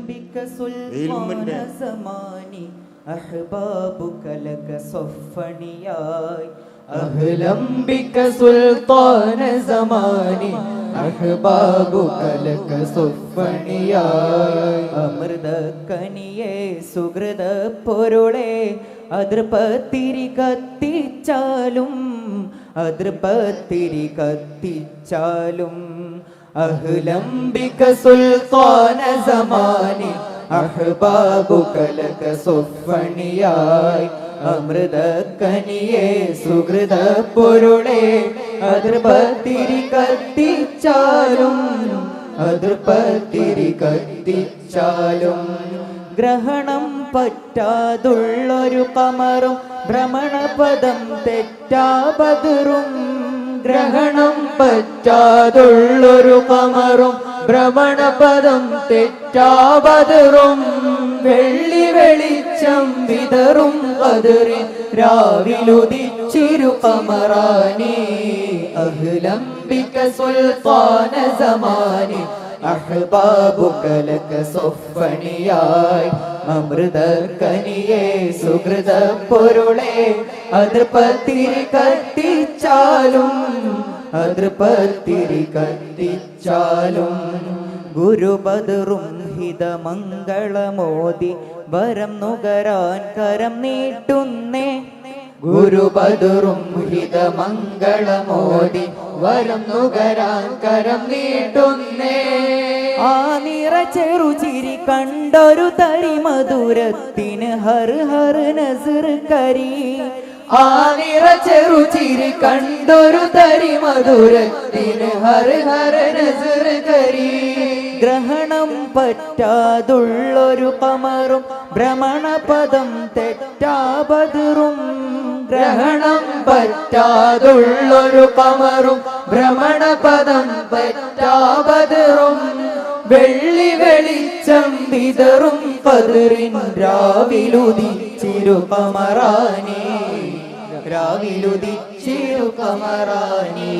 بك سلطان زماني أحبابك لك صفنياي أهلا بك سلطان زماني أحبابك لك صفنياي അമൃതക്കനിയെ സുഹൃത പൊരുളെ അതൃപത്തിരി കത്തിച്ചാലും അതൃപത്തിരി കത്തിച്ചാലും أهلا بك سلطان زماني أحبابك لك صفنياي അമൃതക്കനിയെ സുഹൃത പൊരുളെ അതൃപത്തിരി കത്തിച്ചാലും അതൃപത്തിരി കത്തിച്ചാലും ഗ്രഹണം പറ്റാതുള്ളൊരു കമറും ഭ്രമണപദം തെറ്റാബദറും ഗ്രഹണം പറ്റാതുള്ളൊരു കമറും ഭ്രമണപദം തെറ്റാബദറും വെള്ളി വെളിച്ചം വിതറും ബദറിൻ രാവിലുദിച്ചിരു കമറാനി അഹ്ലം ബിക സുൽത്താന സമാനി അഹ്ബാബുക ലക സഫനിയായി അമൃതക്കനിയെ സുഹൃത പൊരുളെ അതൃപത്തിരി കത്തിച്ചാലും അതൃപത്തിരി കത്തിച്ചാലും ഗുരുബദറും ഹിതമംഗളമോദി വരം നുകരാൻ കരം നീട്ടുന്നേ ഗുരുബദറും ഹിതമംഗളമോദി വരം നുകരാൻ കരം നീട്ടുന്നേ ആ നിറ ചെറുചിരി കണ്ടൊരു തരി മധുരത്തിന് ഹർ ഹർ നസർ കരി ആ നിറ ചെറുചിരി കണ്ടൊരു തരി മധുരത്തിന് ഹർ ഹർ നസർ കരി ഗ്രഹണം പറ്റാതുള്ളൊരു കമറും ഭ്രമണപദം തെറ്റാബദറും ഗ്രഹണം പറ്റാതുള്ളൊരു കമറും ഭ്രമണപദം തെറ്റാബദറും വെള്ളി വെളിച്ചം വിതറും പതിറിൻ രാവിലുദിച്ചിരു കമറാനി രാവിലുദിച്ചിരു കമറാനി